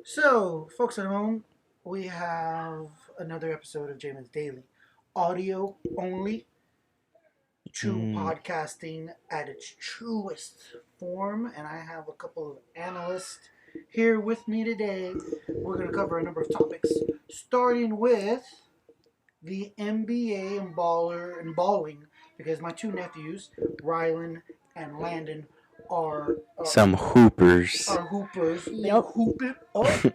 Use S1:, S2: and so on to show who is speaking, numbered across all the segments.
S1: So, folks at home, we have another episode of Jamin's Daily. Audio only, true podcasting at its truest form, and I have a couple of analysts here with me today. We're going to cover a number of topics, starting with the NBA and balling, because my two nephews, Rylan and Landon, are
S2: some hoopers.
S1: Are hoopers.
S3: Yep.
S1: They hoop it up.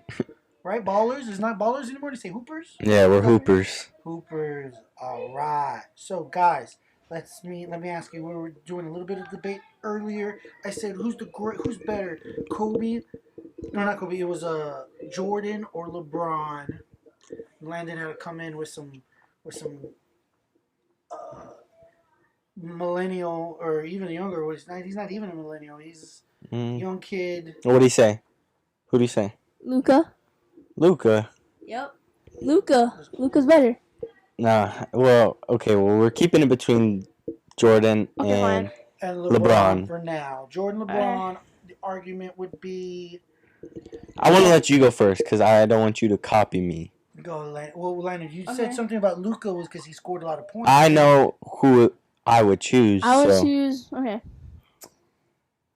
S1: Right? Ballers? It's not ballers anymore. They say hoopers?
S2: Yeah, we're hoopers.
S1: Hoopers. All right. So, guys, let me ask you. We were doing a little bit of debate earlier. I said, who's better, Kobe? No, not Kobe. It was Jordan or LeBron. Landon had to come in with some millennial or even younger. He's not even a millennial. He's a young kid.
S2: What do you say? Who do you say?
S3: Luka. Yep. Luka's better.
S2: Nah. Well, okay. Well, we're keeping it between Jordan and LeBron
S1: for now. Jordan, LeBron. The argument would be.
S2: I want to let you go first because I don't want you to copy me.
S1: Go, Landon. Well, Landon, you said something about Luka was because he scored a lot of points.
S2: I know who I would choose.
S3: Okay.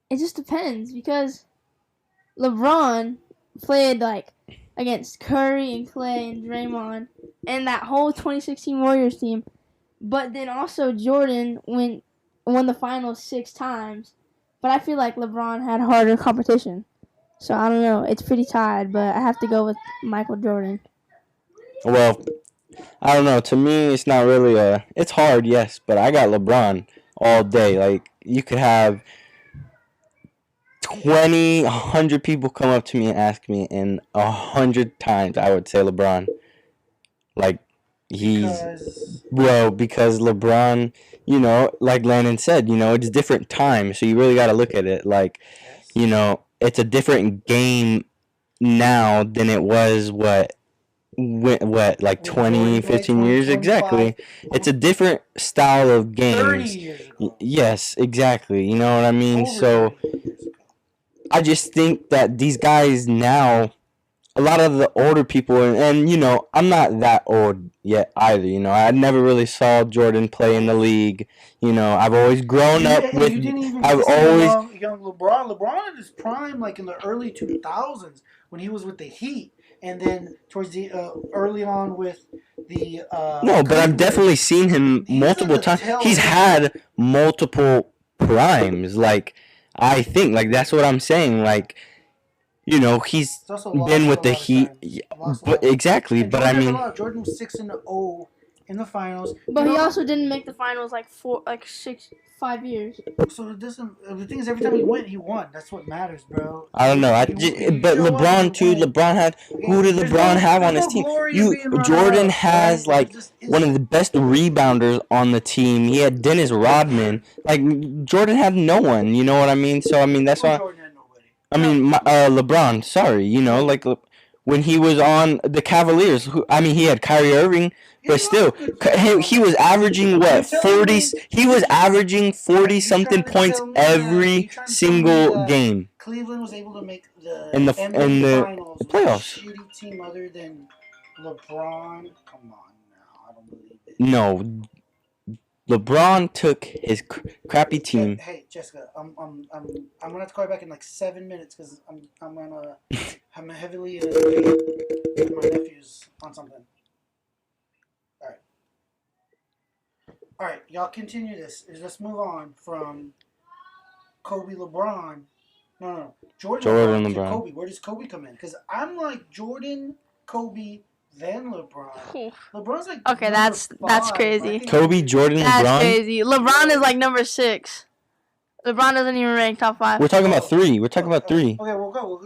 S3: It just depends because LeBron played against Curry and Clay and Draymond and that whole 2016 Warriors team. But then also Jordan won the finals 6 times. But I feel like LeBron had harder competition. So I don't know. It's pretty tied, but I have to go with Michael Jordan.
S2: Well, I don't know. To me, it's not really it's hard, yes, but I got LeBron all day. Like, you could have 20, 100 people come up to me and ask me, and 100 times I would say LeBron. Like, because LeBron, like Landon said, it's different time, so you really got to look at it. Like, it's a different game now than it was, like 20, 15 years? Exactly. It's a different style of games.
S1: 30 years ago.
S2: Yes, exactly. You know what I mean? So I just think that these guys now, a lot of the older people, and I'm not that old yet either. I never really saw Jordan play in the league. I've always grown up with. I've always
S1: young LeBron. LeBron in his prime, like in the early 2000s, when he was with the Heat, and then towards the early on with the.
S2: No, but I've definitely seen him multiple times. He's had multiple primes. Like, I think, that's what I'm saying. Like, he's been with the Heat. But exactly, but I mean,
S1: Jordan was 6-0 in the finals.
S3: But he also didn't make the finals 5 years.
S1: So the thing is, every time he won. That's what matters, bro.
S2: I don't know. But LeBron too. LeBron had. Who did LeBron have on his team? Jordan has one of the best rebounders on the team. He had Dennis Rodman. Like, Jordan had no one. You know what I mean? So I mean that's why. I mean, LeBron. Sorry, when he was on the Cavaliers. He had Kyrie Irving, but still, he was averaging 40. He was averaging 40-something points every single game.
S1: Cleveland was able to make the
S2: in the
S1: finals
S2: playoffs.
S1: With a shitty team other than LeBron. Come on now, I don't believe it.
S2: No. LeBron took his crappy team.
S1: Hey, Jessica, I'm gonna have to call you back in 7 minutes because I'm heavily with my nephews on something. All right, y'all continue this. Let's move on from Kobe, LeBron. No, Jordan, LeBron. Kobe. Where does Kobe come in? Because I'm like Jordan, Kobe, then LeBron. LeBron's
S3: okay. That's crazy.
S2: Kobe, Jordan, LeBron.
S3: That's crazy. LeBron is number 6. LeBron doesn't even rank top 5.
S2: We're talking about 3. Okay,
S1: we'll go.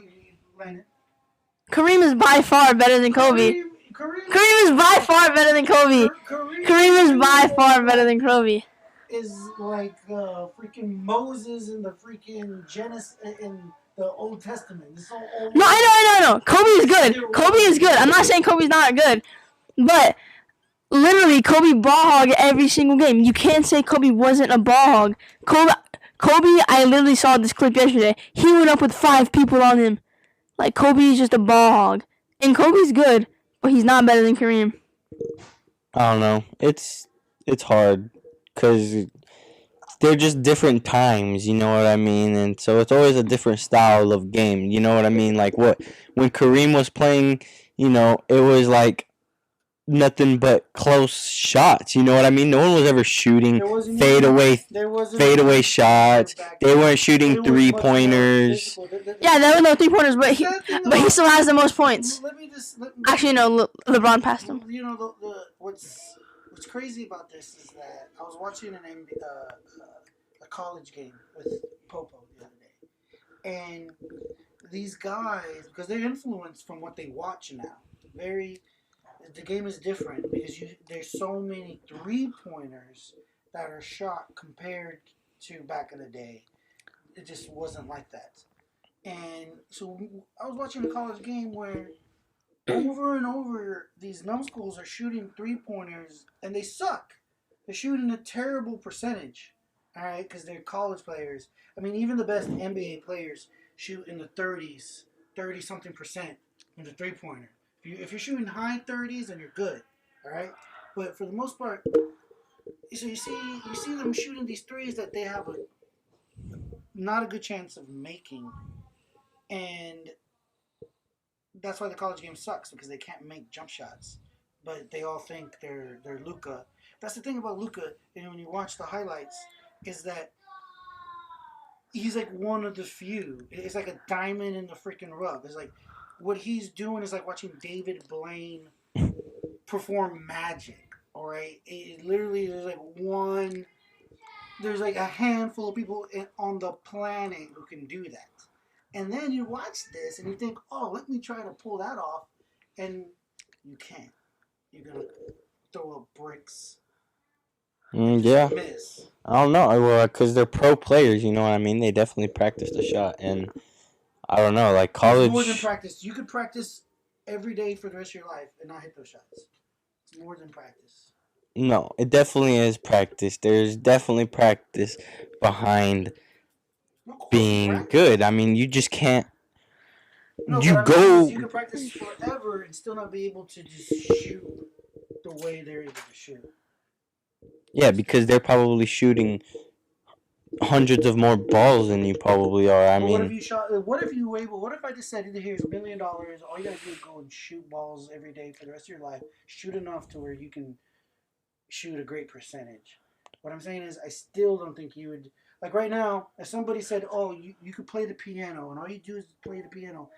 S3: Kareem is by far better than Kobe. Kareem is by far better than Kobe. Kareem is by far better than Kobe.
S1: Is like freaking Moses in the freaking Genesis in the Old Testament. So old.
S3: No, I know. Kobe is good. Kobe is good. I'm not saying Kobe's not good, but literally Kobe ball hog every single game. You can't say Kobe wasn't a ball hog. Kobe, I literally saw this clip yesterday. He went up with 5 people on him. Like, Kobe is just a ball hog. And Kobe's good, but he's not better than Kareem.
S2: I don't know. It's hard because they're just different times, you know what I mean? And so it's always a different style of game, you know what I mean? Like when Kareem was playing, it was like nothing but close shots, you know what I mean? No one was ever shooting fadeaway shots. They weren't shooting 3-pointers.
S3: Yeah, there were no 3-pointers, but he still has the most points. Actually, no, LeBron passed him.
S1: You know, what's crazy about this is that I was watching a college game with Popo the other day, and these guys, because they're influenced from what they watch now, the game is different because there's so many 3-pointers that are shot compared to back in the day. It just wasn't like that. And so I was watching a college game where over and over these numbskulls are shooting 3-pointers and they suck. They're shooting a terrible percentage, all right, because they're college players. I mean, even the best NBA players shoot in the 30-something% in the 3-pointer. If you're shooting high 30s, then you're good, all right? But for the most part, so you see them shooting these threes that they have not a good chance of making, and that's why the college game sucks, because they can't make jump shots. But they all think they're Luka. That's the thing about Luka, and when you watch the highlights, is that he's like one of the few. It's like a diamond in the freaking rough. It's like what he's doing is like watching David Blaine perform magic. All right, it literally there's like a handful of people on the planet who can do that. And then you watch this and you think, oh, let me try to pull that off, and you can't. You're gonna throw up bricks.
S2: Yeah.
S1: Miss.
S2: I don't know. Well, because they're pro players, you know what I mean? They definitely practice the shot. And I don't know, like college.
S1: It's more than practice. You could practice every day for the rest of your life and not hit those shots. It's more than practice.
S2: No, it definitely is practice. There's definitely practice behind being good. I mean, you just can't.
S1: No,
S2: you
S1: can practice forever and still not be able to just shoot the way they're able to shoot.
S2: Yeah, because they're probably shooting hundreds of more balls than you probably are. I mean,
S1: what if you shot? What if I just said, here's $1 million. All you gotta do is go and shoot balls every day for the rest of your life. Shoot enough to where you can shoot a great percentage. What I'm saying is, I still don't think you would. Like right now, if somebody said, "Oh, you could play the piano," and all you do is play the piano,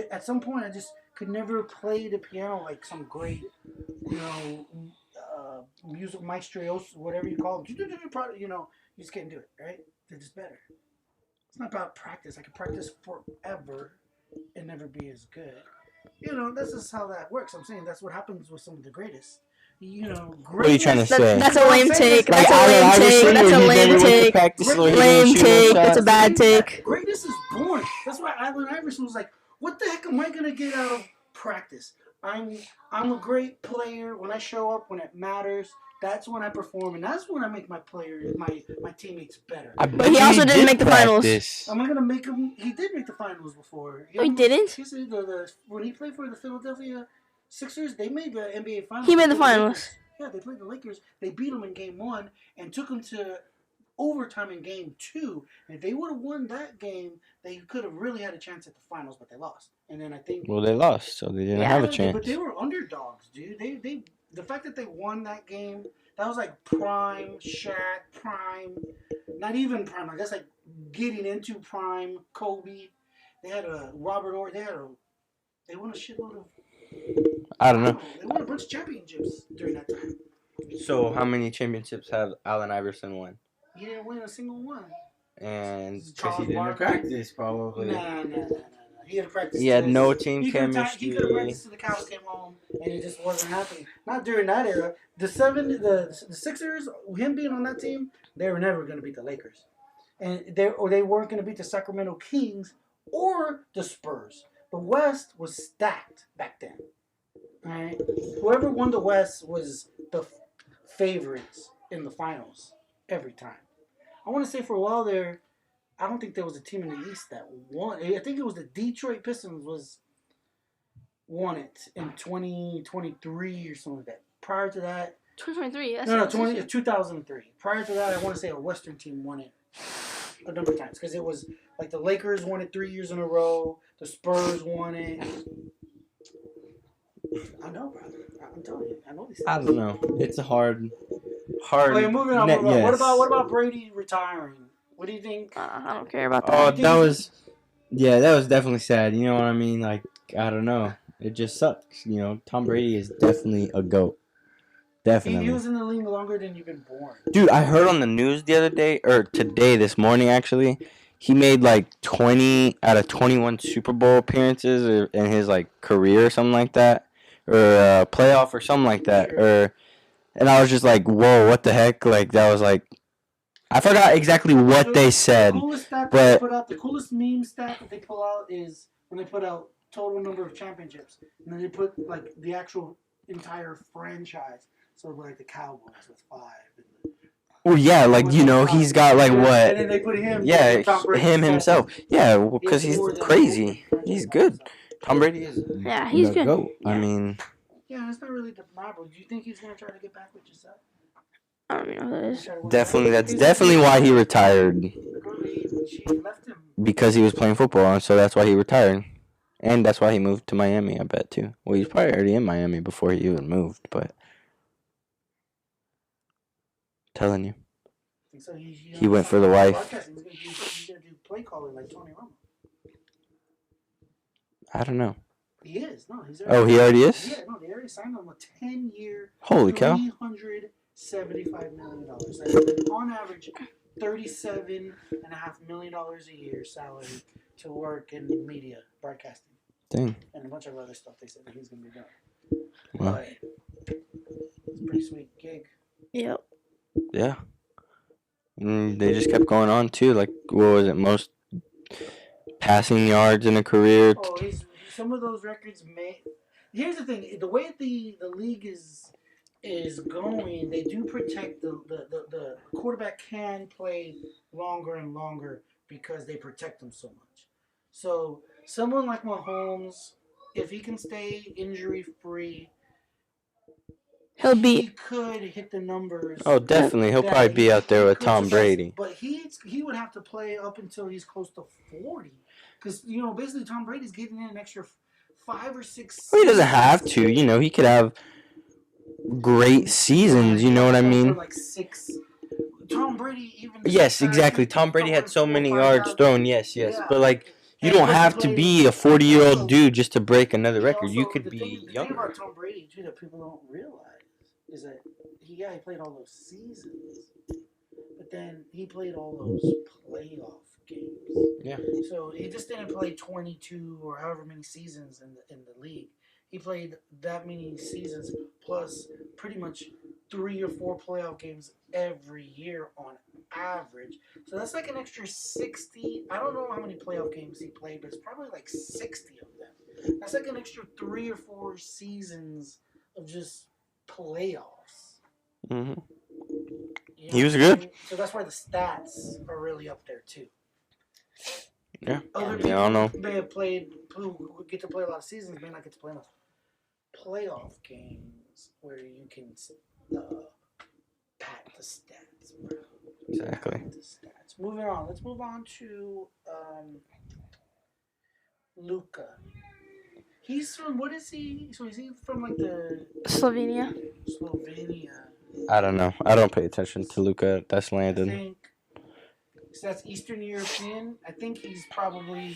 S1: at some point I just could never play the piano like some great, music maestro, whatever you call them. You just can't do it, right? They're just better. It's not about practice. I can practice forever and never be as good. That's just how that works. I'm saying that's what happens with some of the greatest.
S2: What are you trying to say?
S3: That's a lame take. That's a lame take. That's a lame take. Lame take. That's a bad take.
S1: Greatness is born. That's why Allen Iverson was like, "What the heck am I gonna get out of practice? I'm a great player. When I show up, when it matters, that's when I perform, and that's when I make my teammates better."
S3: But he also didn't make the finals.
S1: Am I gonna make him? He did make the finals before.
S3: He didn't.
S1: He said when he played for the Philadelphia Sixers, they made the NBA Finals.
S3: He made the finals.
S1: Yeah, they played the Lakers. They beat them in Game 1 and took them to overtime in Game 2. And if they would have won that game, they could have really had a chance at the finals, but they lost. And then I think...
S2: Well, they lost, so they didn't have a chance.
S1: But they were underdogs, dude. The fact that they won that game, that was like prime Shaq, prime... Not even prime. I guess like getting into prime Kobe. They had a Robert Orr. They won a shitload of...
S2: I don't know.
S1: They won a bunch of championships during that time.
S2: So how many championships have Allen Iverson won?
S1: He didn't win a single one.
S2: And because he didn't practice, probably.
S1: Nah. He didn't practice.
S2: He had no team chemistry.
S1: He could have practiced till the cows came home, and it just wasn't happening. Not during that era. The Sixers, him being on that team, they were never going to beat the Lakers, and they weren't going to beat the Sacramento Kings or the Spurs. The West was stacked back then. All right, whoever won the West was the favorites in the finals every time. I want to say for a while there, I don't think there was a team in the East that won. I think it was the Detroit Pistons won it in 2023 or something like that. Prior to that,
S3: 2023.
S1: no, 2003. Prior to that, I want to say a Western team won it a number of times because it was like the Lakers won it 3 years in a row. The Spurs won it. I know, brother. I'm telling you, I know these things.
S2: I don't know. It's a hard.
S1: Okay, moving on.
S2: Yes.
S1: What about Brady retiring? What do you think?
S3: I don't care about that.
S2: Oh, that was definitely sad. You know what I mean? Like, I don't know. It just sucks. You know, Tom Brady is definitely a GOAT. Definitely.
S1: He was in the league longer than you've been born.
S2: Dude, I heard on the news the other day, or this morning actually, he made like 20 out of 21 Super Bowl appearances in his like career or something like that, or playoff or something like that, and I was just like, whoa, what the heck? Like that was like, I forgot exactly what they said,
S1: the coolest stat
S2: but
S1: that they put out, the coolest meme stat that they pull out is when they put out total number of championships, and then they put like the actual entire franchise. So like the Cowboys with 5.
S2: Well, yeah, like you know, he's got like what?
S1: And then they put him.
S2: Yeah,
S1: him
S2: himself. Yeah, because he's crazy. He's good. Tom Brady is.
S3: Yeah, he's good.
S2: GOAT.
S3: Yeah.
S2: I mean.
S1: Yeah, it's not really deniable. Do you think he's gonna try to get back with yourself?
S3: I don't know who that is.
S2: Definitely, that's definitely why he retired.
S1: She left him
S2: Because he was playing football, and so that's why he retired. And that's why he moved to Miami, I bet, too. Well, he's probably already in Miami before he even moved, but... Telling you.
S1: So
S2: he went for the wife.
S1: He's gonna do play calling like Tony Romo.
S2: I don't know.
S1: He is. No, he's
S2: already... Oh, he already is?
S1: Yeah, no, they already signed him a 10-year...
S2: Holy cow.
S1: $375 million. That's on average, $37.5 million a year salary to work in media, broadcasting.
S2: Dang.
S1: And a bunch of other stuff they said that he's going to be doing.
S2: Wow.
S1: But it's a pretty sweet gig.
S3: Yep.
S2: Yeah. They just kept going on, too. Like, what was it? Most passing yards in a career.
S1: Oh, some of those records may... Here's the thing. The way the league is going, they do protect the quarterback can play longer and longer because they protect them so much. So someone like Mahomes, if he can stay injury free, he could hit the numbers.
S2: Oh, definitely. He'll probably be out there with Tom Brady.
S1: But he would have to play up until he's close to 40. Because, you know, basically Tom Brady's getting in an extra 5 or 6
S2: Well, he doesn't have to. You know, he could have great seasons. You know what I mean?
S1: Like 6. Tom Brady even...
S2: Yes, exactly. Tom Brady had so many yards thrown. Yes. Yeah. But, like, you don't have to be a 40-year-old dude just to break another record. You could be younger.
S1: The thing about Tom Brady, too, that people don't realize is that, he played all those seasons, but then he played all those playoff games.
S2: Yeah.
S1: So he just didn't play 22 or however many seasons in the league. He played that many seasons plus pretty much 3 or 4 playoff games every year on average. So that's like an extra 60. I don't know how many playoff games he played, but it's probably like 60 of them. That's like an extra 3 or 4 seasons of just playoffs.
S2: Mm-hmm.
S1: You know
S2: he was good.
S1: So that's why the stats are really up there too.
S2: Yeah.
S1: Other
S2: people I don't know.
S1: May have played who get to play a lot of seasons may not get to play enough playoff games where you can pat the stats, bro.
S2: Exactly.
S1: Pat the stats. Moving on. Let's move on to Luka. He's from, what is he? So is he from like the...
S3: Slovenia.
S2: I don't know. I don't pay attention to Luka. That's Landon.
S1: I think, so that's Eastern European. I think he's probably...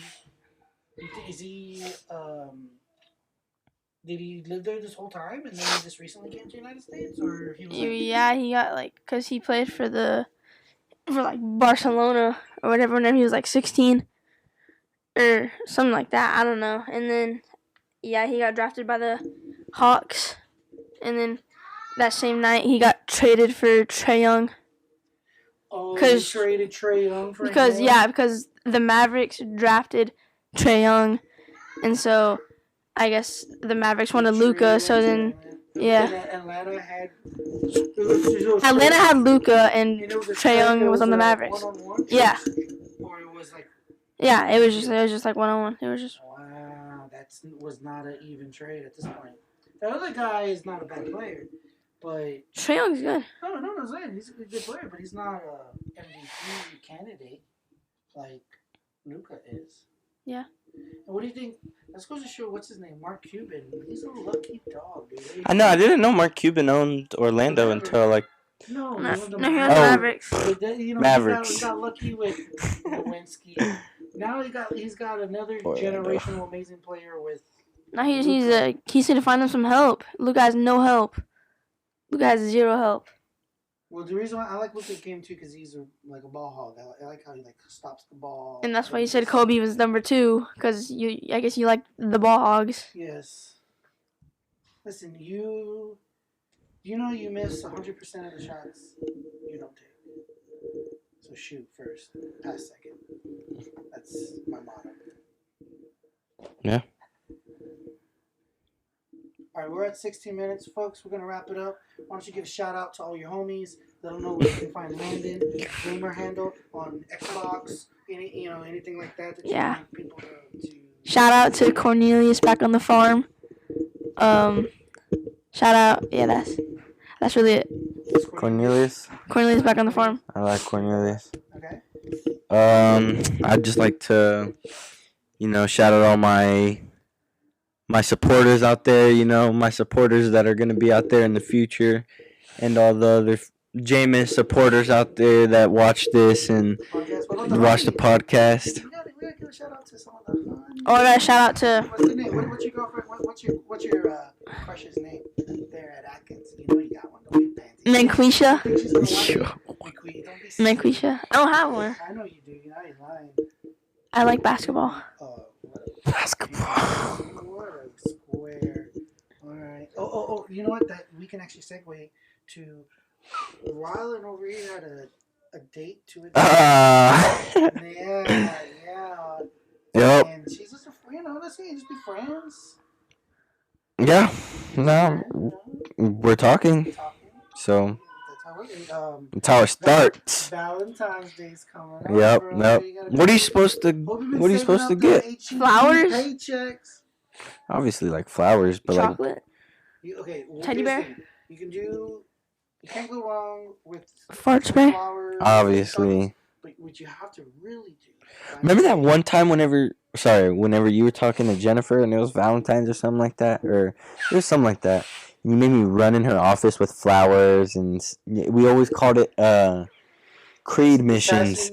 S1: Is he... Did he live there this whole time and then he just recently came to the United States? Or he was like...
S3: Yeah, he got like... Because he played for like Barcelona or whatever whenever he was like 16. Or something like that. I don't know. And then... Yeah, he got drafted by the Hawks, and then that same night he got traded for Trae Young.
S1: Oh, he traded Trae Young for him?
S3: Because the Mavericks drafted Trae Young, and so I guess the Mavericks wanted Luka, so then Yeah.
S1: Atlanta had.
S3: Atlanta had Luka and Trae Young was on the Mavericks.
S1: One-on-one
S3: Yeah.
S1: Or it was like.
S3: Yeah, it was just like 1-on-1. It was just.
S1: Wow, that was not an even trade at this point. The other guy is not a bad player, but
S3: Trae Young's good.
S1: No, saying he's a good player, but he's not a MVP candidate like Luka is.
S3: Yeah.
S1: And what do you think? Let's go to show what's his name, Mark Cuban. He's a lucky dog, dude.
S2: I know. I didn't know Mark Cuban owned Orlando until like.
S1: No,
S3: No,
S1: he was the
S3: he was the Mavericks.
S1: But then,
S2: Mavericks.
S1: He got lucky with Lewinsky. Now he's got another
S2: Orlando.
S1: generational amazing player with.
S3: Now he's going to find him some help. Luka has no help. Luka has zero help.
S1: Well, the reason why I like Luka's game too, because he's like a ball hog. I like how he like stops the ball.
S3: And that's why you said Kobe was number 2, because I guess you like the ball hogs.
S1: Yes. Listen, you miss 100% of the shots you don't take. So shoot first, pass second. That's my motto.
S2: Yeah.
S1: All right, we're at 16 minutes, folks. We're going to wrap it up. Why don't you give a shout-out to all your homies. Let them know where you can find Landon, gamer handle on Xbox, anything like that you want people to...
S3: Shout out to Cornelius back on the farm. Shout out. Yeah, that's really it.
S2: Cornelius.
S3: Cornelius back on the farm.
S2: I like Cornelius.
S1: Okay.
S2: I'd just like to, shout out all my supporters out there, my supporters that are going to be out there in the future, and all the other Jameis supporters out there that watch this and watch the podcast.
S1: We gotta give a shout out to some of the
S3: Oh, I got a shout out to...
S1: What's the name? What's your girlfriend? What's your crush's name there at Atkins? You know you got one. Don't be fancy.
S3: Manquisha.
S1: Manquisha.
S3: Manquisha. I don't have one.
S1: I know you do. I ain't lying.
S3: I like basketball.
S2: Basketball.
S1: What a square. All right. Oh. You know what? That we can actually segue to Rylan over here had a date to it. Yeah.
S2: Yep.
S1: And she's just let's say just be friends.
S2: Yeah. No. We're talking. So. That's how it starts.
S1: Valentine's Day's coming up.
S2: Yep.
S1: Bro.
S2: What are you supposed to get?
S3: Flowers?
S1: Paychecks.
S2: Obviously, like flowers, but
S3: Chocolate.
S1: Teddy
S3: bear?
S1: You can't go wrong with
S3: Fart spray?
S1: flowers.
S2: obviously.
S1: But what you have to really do.
S2: Remember that one time whenever you were talking to Jennifer and it was Valentine's or something like that, or it was something like that. You made me run in her office with flowers, and we always called it Creed missions,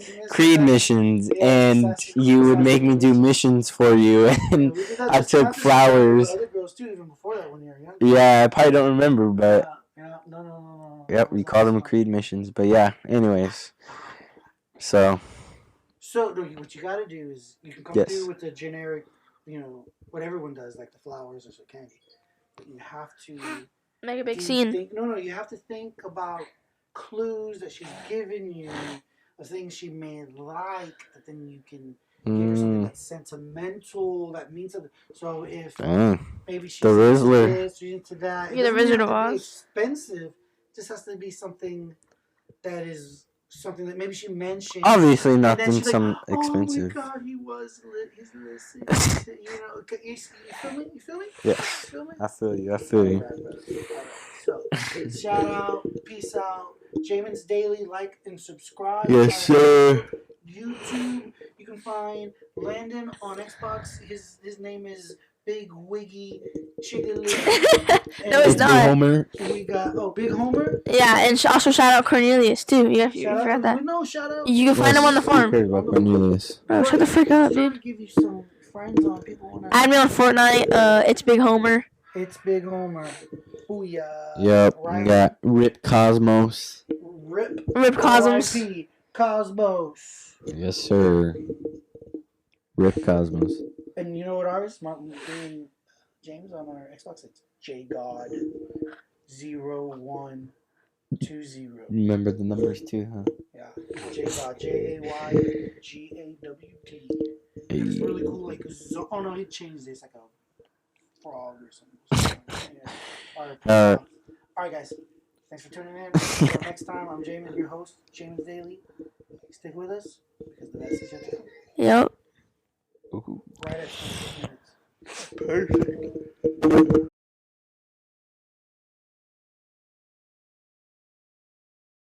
S2: and you would make me do missions for you, and I took flowers.
S1: Other girls too, even before that when you were young.
S2: Yeah, I probably don't remember, but
S1: no.
S2: yep, we called them Creed missions. But yeah, anyways, so
S1: what you gotta do is you can come through with the generic, what everyone does, like the flowers or some candy. But you have to
S3: make a big scene.
S1: You have to think about clues that she's given you, of things she may like, that then you can give her something that's sentimental, that means something. So if maybe she's into this, she's into that,
S3: Yeah, the Wizard of Oz.
S1: Expensive, it just has to be something that is something that maybe she mentioned.
S2: Obviously nothing expensive.
S1: Oh my God, he was lit. He's listening. You feel me?
S2: Yes, I feel you.
S1: So, shout out, peace out. Jamin's Daily, like and subscribe.
S2: Yes, sir.
S1: YouTube, you can find Landon on Xbox. His name is Big Wiggy Chicken.
S3: No, it's not.
S2: Homer.
S1: And we got Big Homer.
S3: Yeah, and also shout out Cornelius too. You forgot that.
S1: No, shout out.
S3: You can find him on the farm.
S2: About Cornelius.
S3: Bro, shut the frick up, dude.
S1: Give you some friends on people.
S3: Add me on Fortnite. It's Big Homer.
S1: It's Big Homer. Booyah.
S2: Yep.
S1: Right.
S2: We got Rip Cosmos.
S1: Rip
S3: Cosmos.
S1: R.I.P. Cosmos.
S2: Yes, sir. Rip Cosmos.
S1: And you know what ours? Martin James on our Xbox. It's JGod0120.
S2: Remember the numbers too, huh?
S1: Yeah. JGod. JAYGAWD. It's really cool. Like, oh no, he changed this like a frog or something. All right, guys. Thanks for tuning in. Until next time, I'm Jamin, your host, Jamin's Daily. Stick with us because the best is yet to come.
S3: Yep.
S2: Ooh.
S1: Right at 26 minutes.
S2: Perfect.